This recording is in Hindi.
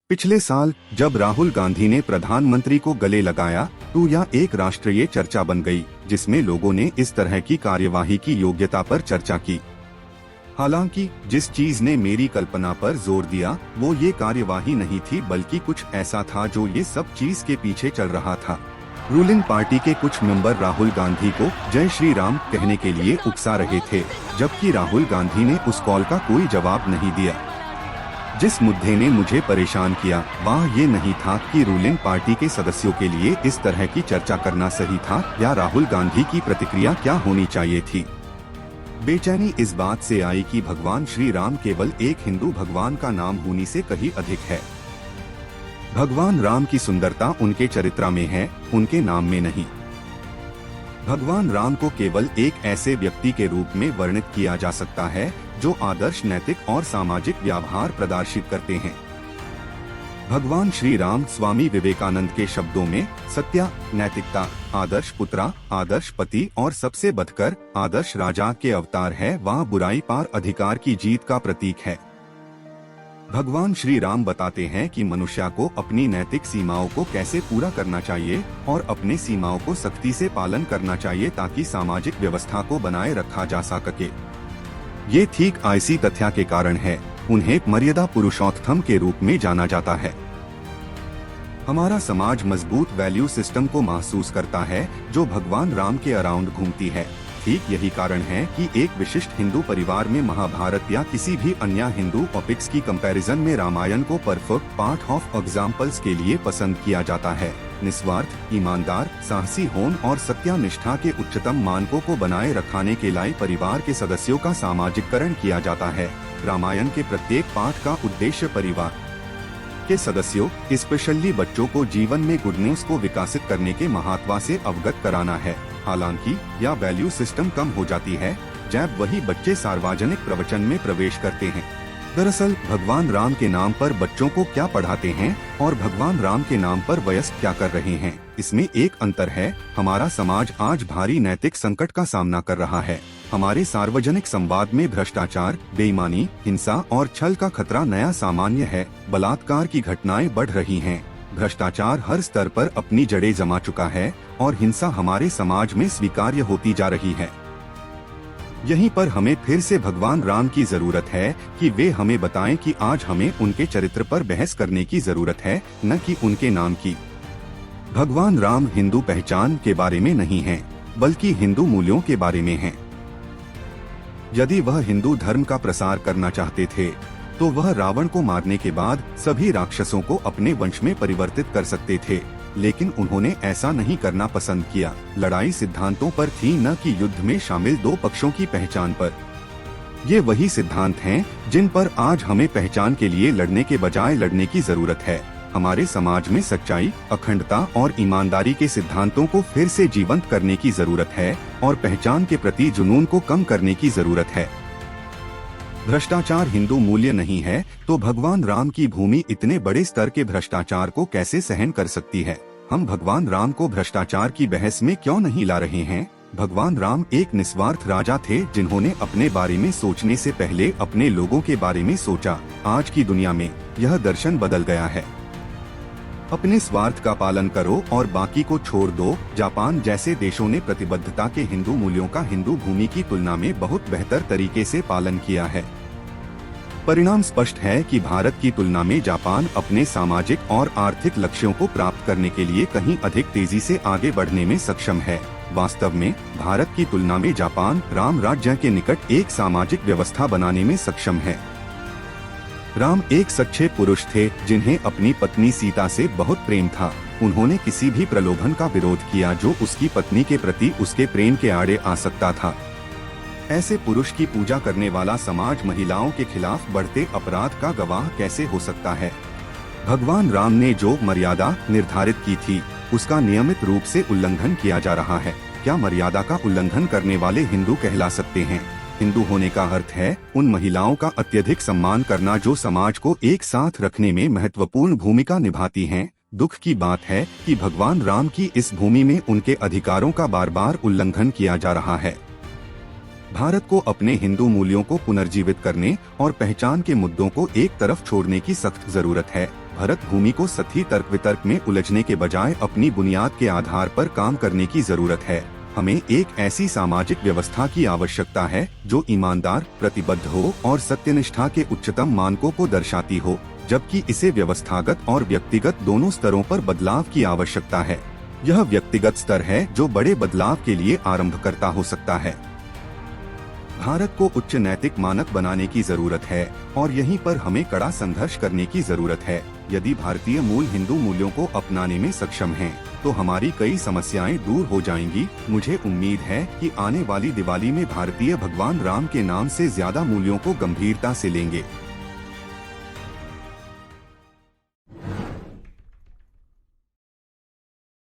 पिछले साल जब राहुल गांधी ने प्रधानमंत्री को गले लगाया तो यह एक राष्ट्रीय चर्चा बन गई, जिसमें लोगों ने इस तरह की कार्यवाही की योग्यता पर चर्चा की। हालांकि जिस चीज ने मेरी कल्पना पर जोर दिया वो ये कार्यवाही नहीं थी, बल्कि कुछ ऐसा था जो ये सब चीज के पीछे चल रहा था। रूलिंग पार्टी के कुछ मेंबर राहुल गांधी को जय श्री राम कहने के लिए उकसा रहे थे, जबकि राहुल गांधी ने उस कॉल का कोई जवाब नहीं दिया। जिस मुद्दे ने मुझे परेशान किया वह ये नहीं था कि रूलिंग पार्टी के सदस्यों के लिए इस तरह की चर्चा करना सही था या राहुल गांधी की प्रतिक्रिया क्या होनी चाहिए थी। बेचैनी इस बात से आई कि भगवान श्री राम केवल एक हिंदू भगवान का नाम होने से कहीं अधिक है। भगवान राम की सुंदरता उनके चरित्र में है, उनके नाम में नहीं। भगवान राम को केवल एक ऐसे व्यक्ति के रूप में वर्णित किया जा सकता है जो आदर्श, नैतिक और सामाजिक व्यवहार प्रदर्शित करते हैं। भगवान श्री राम स्वामी विवेकानंद के शब्दों में सत्य, नैतिकता, आदर्श पुत्र, आदर्श पति और सबसे बढ़कर आदर्श राजा के अवतार है। वह बुराई पर अधिकार की जीत का प्रतीक है। भगवान श्री राम बताते हैं कि मनुष्य को अपनी नैतिक सीमाओं को कैसे पूरा करना चाहिए और अपने सीमाओं को सख्ती से पालन करना चाहिए ताकि सामाजिक व्यवस्था को बनाए रखा जा सके। ये ठीक ऐसी तथ्य के कारण है उन्हें मर्यादा पुरुषोत्तम के रूप में जाना जाता है। हमारा समाज मजबूत वैल्यू सिस्टम को महसूस करता है जो भगवान राम के अराउंड घूमती है। ठीक यही कारण है कि एक विशिष्ट हिंदू परिवार में महाभारत या किसी भी अन्य हिंदू एपिक्स की कंपैरिजन में रामायण को परफेक्ट पार्ट ऑफ एग्जाम्पल्स के लिए पसंद किया जाता है। निस्वार्थ, ईमानदार, साहसी होने और सत्यनिष्ठा के उच्चतम मानकों को बनाए रखने के लिए परिवार के सदस्यों का सामाजिककरण किया जाता है। रामायण के प्रत्येक पाठ का उद्देश्य परिवार के सदस्यों, स्पेशली बच्चों को जीवन में गुड न्यूज को विकसित करने के महत्व से अवगत कराना है। हालांकि यह वैल्यू सिस्टम कम हो जाती है जब वही बच्चे सार्वजनिक प्रवचन में प्रवेश करते हैं। दरअसल भगवान राम के नाम पर बच्चों को क्या पढ़ाते हैं और भगवान राम के नाम पर वयस्क क्या कर रहे हैं, इसमें एक अंतर है। हमारा समाज आज भारी नैतिक संकट का सामना कर रहा है। हमारे सार्वजनिक संवाद में भ्रष्टाचार, बेईमानी, हिंसा और छल का खतरा नया सामान्य है। बलात्कार की घटनाएं बढ़ रही हैं। भ्रष्टाचार हर स्तर पर अपनी जड़ें जमा चुका है और हिंसा हमारे समाज में स्वीकार्य होती जा रही है। यहीं पर हमें फिर से भगवान राम की जरूरत है कि वे हमें बताएं कि आज हमें उनके चरित्र पर बहस करने की जरूरत है, न कि उनके नाम की। भगवान राम हिंदू पहचान के बारे में नहीं है, बल्कि हिंदू मूल्यों के बारे में है। यदि वह हिंदू धर्म का प्रसार करना चाहते थे तो वह रावण को मारने के बाद सभी राक्षसों को अपने वंश में परिवर्तित कर सकते थे, लेकिन उन्होंने ऐसा नहीं करना पसंद किया। लड़ाई सिद्धांतों पर थी, न कि युद्ध में शामिल दो पक्षों की पहचान पर। ये वही सिद्धांत हैं जिन पर आज हमें पहचान के लिए लड़ने के बजाय लड़ने की जरूरत है। हमारे समाज में सच्चाई, अखंडता और ईमानदारी के सिद्धांतों को फिर से जीवंत करने की जरूरत है और पहचान के प्रति जुनून को कम करने की जरूरत है। भ्रष्टाचार हिंदू मूल्य नहीं है तो भगवान राम की भूमि इतने बड़े स्तर के भ्रष्टाचार को कैसे सहन कर सकती है? हम भगवान राम को भ्रष्टाचार की बहस में क्यों नहीं ला रहे हैं? भगवान राम एक निस्वार्थ राजा थे जिन्होंने अपने बारे में सोचने से पहले अपने लोगों के बारे में सोचा। आज की दुनिया में यह दर्शन बदल गया है। अपने स्वार्थ का पालन करो और बाकी को छोड़ दो। जापान जैसे देशों ने प्रतिबद्धता के हिंदू मूल्यों का हिंदू भूमि की तुलना में बहुत बेहतर तरीके से पालन किया है। परिणाम स्पष्ट है कि भारत की तुलना में जापान अपने सामाजिक और आर्थिक लक्ष्यों को प्राप्त करने के लिए कहीं अधिक तेजी से आगे बढ़ने में सक्षम है। वास्तव में भारत की तुलना में जापान राम राज्य के निकट एक सामाजिक व्यवस्था बनाने में सक्षम है। राम एक सच्चे पुरुष थे जिन्हें अपनी पत्नी सीता से बहुत प्रेम था। उन्होंने किसी भी प्रलोभन का विरोध किया जो उसकी पत्नी के प्रति उसके प्रेम के आड़े आ सकता था। ऐसे पुरुष की पूजा करने वाला समाज महिलाओं के खिलाफ बढ़ते अपराध का गवाह कैसे हो सकता है? भगवान राम ने जो मर्यादा निर्धारित की थी उसका नियमित रूप से उल्लंघन किया जा रहा है। क्या मर्यादा का उल्लंघन करने वाले हिंदू कहला सकते हैं? हिंदू होने का अर्थ है उन महिलाओं का अत्यधिक सम्मान करना जो समाज को एक साथ रखने में महत्वपूर्ण भूमिका निभाती हैं। दुख की बात है कि भगवान राम की इस भूमि में उनके अधिकारों का बार बार उल्लंघन किया जा रहा है। भारत को अपने हिंदू मूल्यों को पुनर्जीवित करने और पहचान के मुद्दों को एक तरफ छोड़ने की सख्त जरूरत है। भरत भूमि को सतही तर्क वितर्क में उलझने के बजाय अपनी बुनियाद के आधार पर काम करने की जरूरत है। हमें एक ऐसी सामाजिक व्यवस्था की आवश्यकता है जो ईमानदार, प्रतिबद्ध हो और सत्यनिष्ठा के उच्चतम मानकों को दर्शाती हो, जबकि इसे व्यवस्थागत और व्यक्तिगत दोनों स्तरों पर बदलाव की आवश्यकता है। यह व्यक्तिगत स्तर है जो बड़े बदलाव के लिए आरंभकर्ता हो सकता है। भारत को उच्च नैतिक मानक बनाने की जरूरत है और यहीं पर हमें कड़ा संघर्ष करने की जरूरत है। यदि भारतीय मूल हिंदू मूल्यों को अपनाने में सक्षम हैं, तो हमारी कई समस्याएं दूर हो जाएंगी। मुझे उम्मीद है कि आने वाली दिवाली में भारतीय भगवान राम के नाम से ज्यादा मूल्यों को गंभीरता से लेंगे।